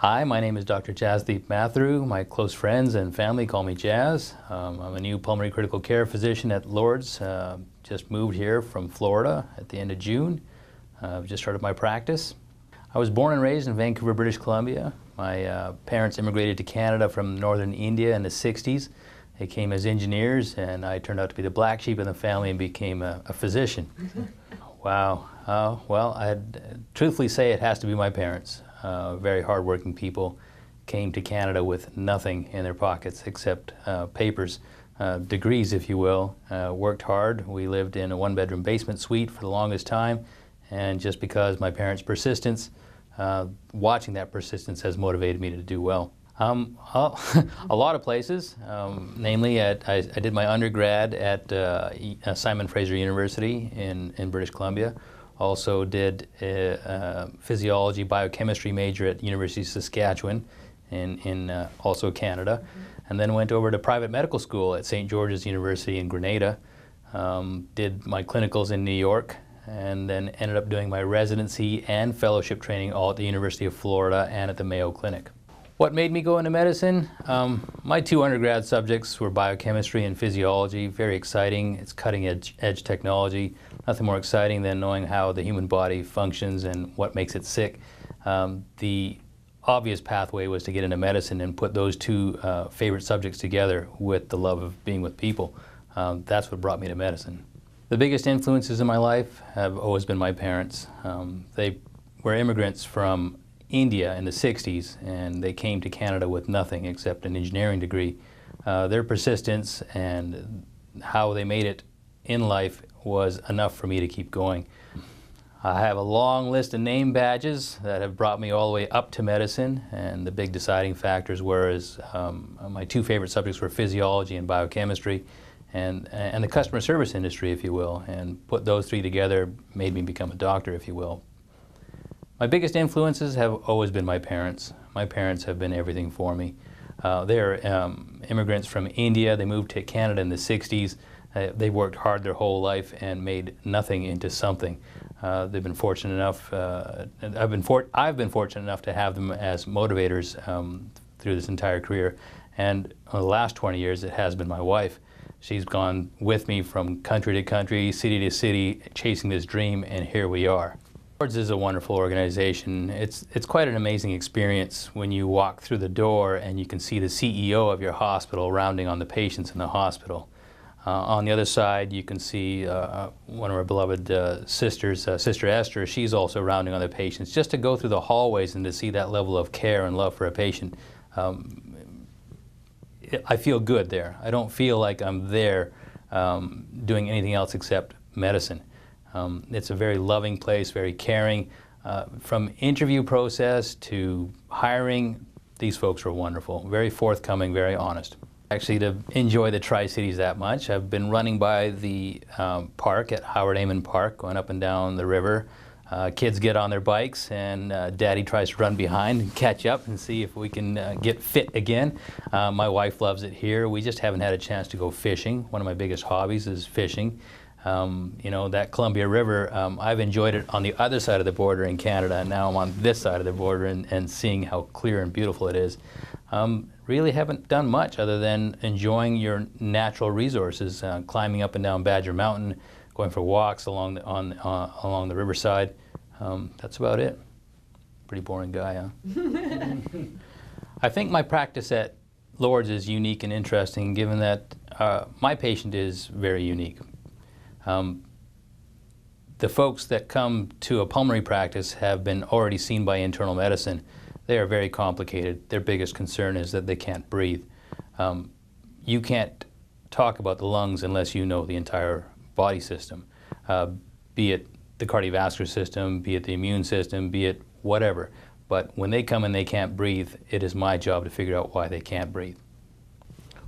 Hi, my name is Dr. Jasdeep Mathru. My close friends and family call me Jazz. I'm a new pulmonary critical care physician at Lourdes. Just moved here from Florida at the end of June. I've just started my practice. I was born and raised in Vancouver, British Columbia. My parents immigrated to Canada from northern India in the 60s. They came as engineers, and I turned out to be the black sheep in the family and became a physician. Wow. Well, I'd truthfully say it has to be my parents. Very hardworking people, came to Canada with nothing in their pockets except papers, degrees if you will, worked hard. We lived in a one-bedroom basement suite for the longest time, and just because my parents' persistence, watching that persistence has motivated me to do well. A lot of places, namely I did my undergrad at Simon Fraser University in British Columbia. Also did a physiology biochemistry major at the University of Saskatchewan in also Canada. And then went over to private medical school at St. George's University in Grenada. Did my clinicals in New York, and then ended up doing my residency and fellowship training all at the University of Florida and at the Mayo Clinic. What made me go into medicine? My two undergrad subjects were biochemistry and physiology. Very exciting. It's cutting edge technology. Nothing more exciting than knowing how the human body functions and what makes it sick. The obvious pathway was to get into medicine and put those two favorite subjects together with the love of being with people. That's what brought me to medicine. The biggest influences in my life have always been my parents. They were immigrants from India in the 60s, and they came to Canada with nothing except an engineering degree. Their persistence and how they made it in life was enough for me to keep going. I have a long list of name badges that have brought me all the way up to medicine, and the big deciding factors were my two favorite subjects were physiology and biochemistry, and the customer service industry, if you will, and put those three together made me become a doctor, if you will. My biggest influences have always been my parents. My parents have been everything for me. They're immigrants from India. They moved to Canada in the 60s. They worked hard their whole life and made nothing into something. They've been fortunate enough, I've been fortunate enough to have them as motivators through this entire career. And the last 20 years, it has been my wife. She's gone with me from country to country, city to city, chasing this dream, and here we are. Lourdes is a wonderful organization. It's quite an amazing experience when you walk through the door and you can see the CEO of your hospital rounding on the patients in the hospital. On the other side, you can see one of our beloved sisters, Sister Esther. She's also rounding on the patients. Just to go through the hallways and to see that level of care and love for a patient, I feel good there. I don't feel like I'm there doing anything else except medicine. It's a very loving place, very caring. From interview process to hiring, these folks were wonderful, very forthcoming, very honest. Actually, to enjoy the Tri-Cities that much, I've been running by the park at Howard Amon Park, going up and down the river. Kids get on their bikes, and Daddy tries to run behind and catch up and see if we can get fit again. My wife loves it here. We just haven't had a chance to go fishing. One of my biggest hobbies is fishing. You know, that Columbia River, I've enjoyed it on the other side of the border in Canada, and now I'm on this side of the border and seeing how clear and beautiful it is. Really haven't done much other than enjoying your natural resources, climbing up and down Badger Mountain, going for walks along the riverside. That's about it. Pretty boring guy, huh? I think my practice at Lourdes is unique and interesting, given that my patient is very unique. The folks that come to a pulmonary practice have been already seen by internal medicine. They are very complicated. Their biggest concern is that they can't breathe. You can't talk about the lungs unless you know the entire body system, be it the cardiovascular system, be it the immune system, be it whatever. But when they come and they can't breathe, it is my job to figure out why they can't breathe.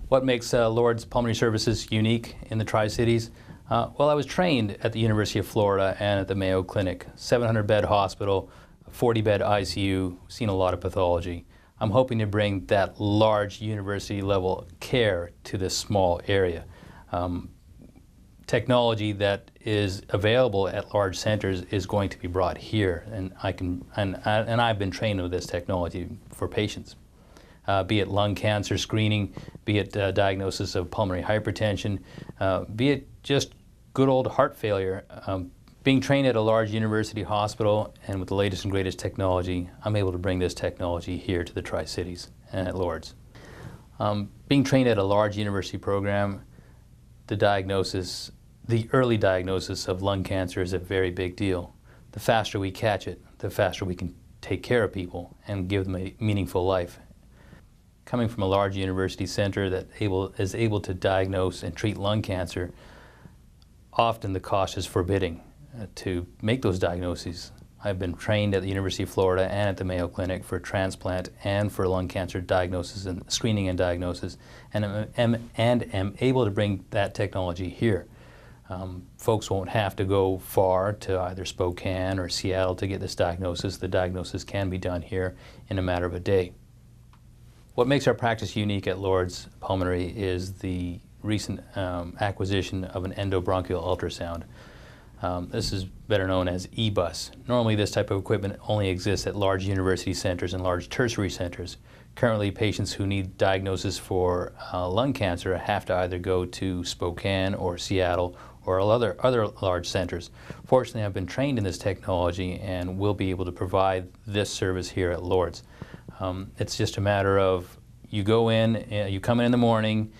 What makes Lourdes Pulmonary Services unique in the Tri-Cities? Well, I was trained at the University of Florida and at the Mayo Clinic, 700-bed hospital, 40-bed ICU, seen a lot of pathology. I'm hoping to bring that large university-level care to this small area. technology that is available at large centers is going to be brought here, and I've been trained with this technology for patients, be it lung cancer screening, be it diagnosis of pulmonary hypertension, be it just good old heart failure. Being trained at a large university hospital and with the latest and greatest technology, I'm able to bring this technology here to the Tri-Cities and at Lourdes. Being trained at a large university program, the early diagnosis of lung cancer is a very big deal. The faster we catch it, the faster we can take care of people and give them a meaningful life. Coming from a large university center that is able to diagnose and treat lung cancer, often the cost is forbidding to make those diagnoses. I've been trained at the University of Florida and at the Mayo Clinic for transplant and for lung cancer diagnosis and screening and diagnosis, and am able to bring that technology here. Folks won't have to go far to either Spokane or Seattle to get this diagnosis. The diagnosis can be done here in a matter of a day. What makes our practice unique at Lourdes Pulmonary is the recent acquisition of an endobronchial ultrasound. This is better known as EBUS. Normally this type of equipment only exists at large university centers and large tertiary centers. Currently, patients who need diagnosis for lung cancer have to either go to Spokane or Seattle or other large centers. Fortunately, I've been trained in this technology and will be able to provide this service here at Lourdes. It's just a matter of you go in, you come in the morning,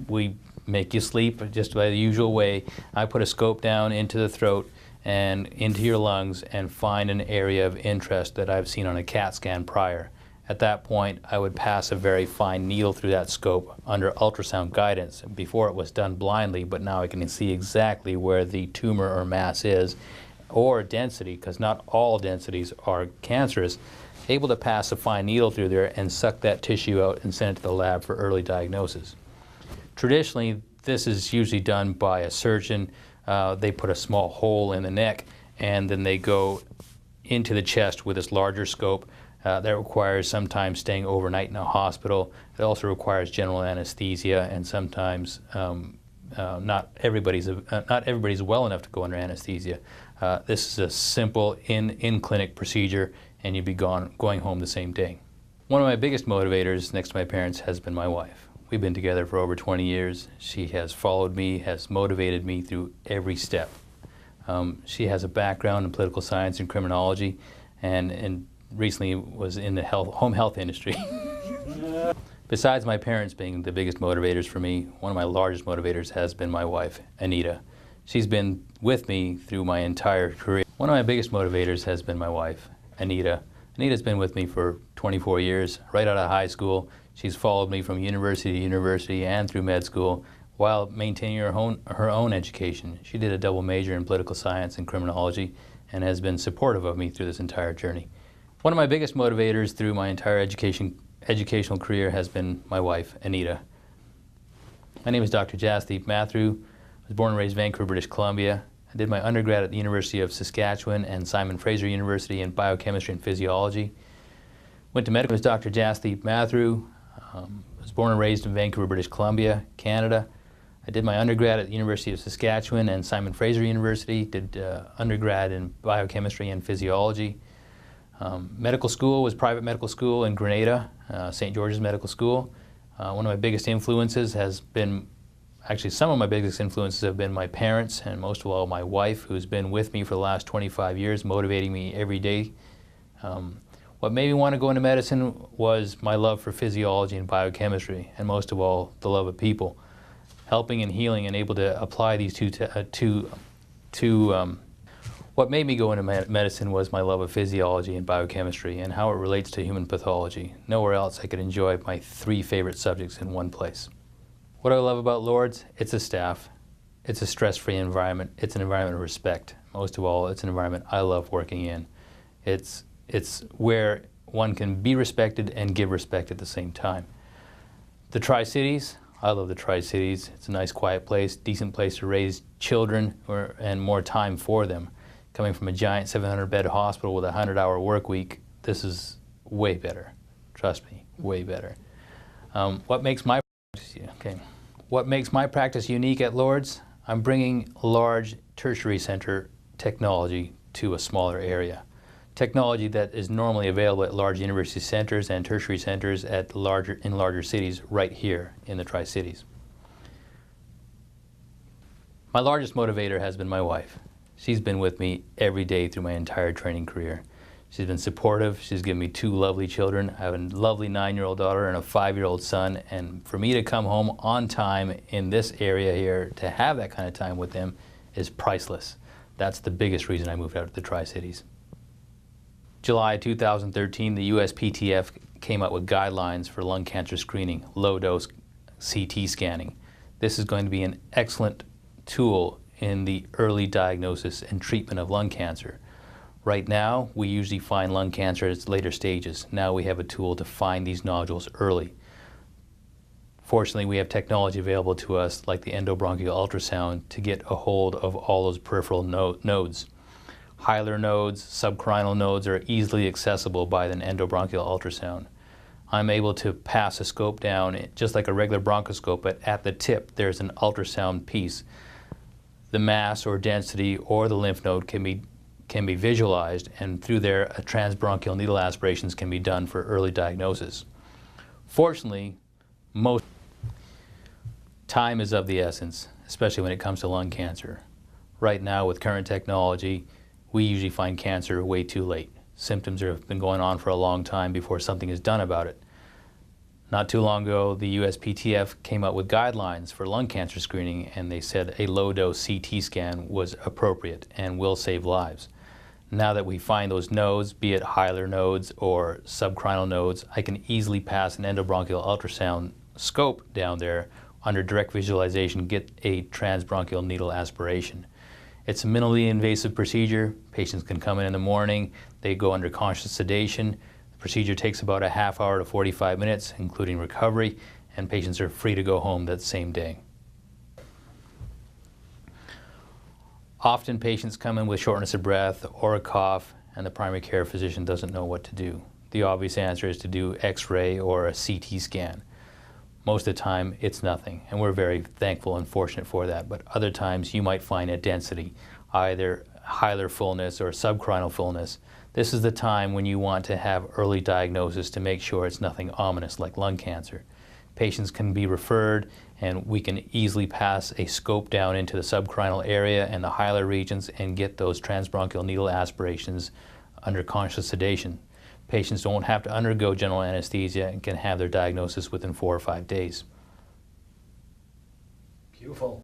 we make you sleep just by the usual way. I put a scope down into the throat and into your lungs and find an area of interest that I've seen on a CAT scan prior. At that point, I would pass a very fine needle through that scope under ultrasound guidance. Before it was done blindly, but now I can see exactly where the tumor or mass is, or density, because not all densities are cancerous, able to pass a fine needle through there and suck that tissue out and send it to the lab for early diagnosis. Traditionally, this is usually done by a surgeon. They put a small hole in the neck and then they go into the chest with this larger scope. That requires sometimes staying overnight in a hospital. It also requires general anesthesia, and sometimes not everybody's well enough to go under anesthesia. This is a simple in-clinic procedure, and you'd be going home the same day. One of my biggest motivators next to my parents has been my wife. We've been together for over 20 years. She has followed me, has motivated me through every step. She has a background in political science and criminology, and recently was in the home health industry. Besides my parents being the biggest motivators for me, one of my largest motivators has been my wife, Anita. She's been with me through my entire career. One of my biggest motivators has been my wife, Anita. Anita's been with me for 24 years, right out of high school. She's followed me from university to university and through med school while maintaining her own education. She did a double major in political science and criminology and has been supportive of me through this entire journey. One of my biggest motivators through my entire educational career has been my wife, Anita. My name is Dr. Jasdeep Mathru. I was born and raised in Vancouver, British Columbia. I did my undergrad at the University of Saskatchewan and Simon Fraser University in biochemistry and physiology. Went to medical with Dr. Jasdeep Mathru. I was born and raised in Vancouver, British Columbia, Canada. I did my undergrad at the University of Saskatchewan and Simon Fraser University, did undergrad in biochemistry and physiology. Medical school was private medical school in Grenada, St. George's Medical School. One of my biggest influences has been, actually some of my biggest influences have been my parents and most of all my wife, who's been with me for the last 25 years, motivating me every day. What made me want to go into medicine was my love for physiology and biochemistry, and most of all, the love of people. Helping and healing and able to apply these what made me go into medicine was my love of physiology and biochemistry and how it relates to human pathology. Nowhere else I could enjoy my three favorite subjects in one place. What I love about Lourdes, it's a staff. It's a stress-free environment. It's an environment of respect. Most of all, it's an environment I love working in. It's where one can be respected and give respect at the same time. The Tri-Cities, I love the Tri-Cities. It's a nice, quiet place, decent place to raise children and more time for them. Coming from a giant 700-bed hospital with a 100-hour work week, this is way better. Trust me, way better. What makes my What makes my practice unique at Lourdes? I'm bringing large tertiary center technology to a smaller area. Technology that is normally available at large university centers and tertiary centers in larger cities right here in the Tri-Cities. My largest motivator has been my wife. She's been with me every day through my entire training career. She's been supportive. She's given me 2 lovely children. I have a lovely 9-year-old daughter and a 5-year-old son. And for me to come home on time in this area here, to have that kind of time with them, is priceless. That's the biggest reason I moved out to the Tri-Cities. July 2013, the USPTF came out with guidelines for lung cancer screening, low-dose CT scanning. This is going to be an excellent tool in the early diagnosis and treatment of lung cancer. Right now, we usually find lung cancer at its later stages. Now we have a tool to find these nodules early. Fortunately, we have technology available to us like the endobronchial ultrasound to get a hold of all those peripheral nodes. Hilar nodes, subcarinal nodes are easily accessible by an endobronchial ultrasound. I'm able to pass a scope down just like a regular bronchoscope, but at the tip there's an ultrasound piece. The mass or density or the lymph node can be visualized, and through there transbronchial needle aspirations can be done for early diagnosis. Fortunately, most time is of the essence, especially when it comes to lung cancer. Right now with current technology, we usually find cancer way too late. Symptoms have been going on for a long time before something is done about it. Not too long ago, the USPTF came out with guidelines for lung cancer screening, and they said a low-dose CT scan was appropriate and will save lives. Now that we find those nodes, be it hilar nodes or subcarinal nodes, I can easily pass an endobronchial ultrasound scope down there under direct visualization, get a transbronchial needle aspiration. It's a minimally invasive procedure. Patients can come in the morning, they go under conscious sedation. The procedure takes about a half hour to 45 minutes, including recovery, and patients are free to go home that same day. Often patients come in with shortness of breath or a cough, and the primary care physician doesn't know what to do. The obvious answer is to do X-ray or a CT scan. Most of the time, it's nothing, and we're very thankful and fortunate for that. But other times, you might find a density, either hilar fullness or subcarinal fullness. This is the time when you want to have early diagnosis to make sure it's nothing ominous like lung cancer. Patients can be referred, and we can easily pass a scope down into the subcarinal area and the hilar regions and get those transbronchial needle aspirations under conscious sedation. Patients don't have to undergo general anesthesia and can have their diagnosis within 4 or 5 days. Beautiful.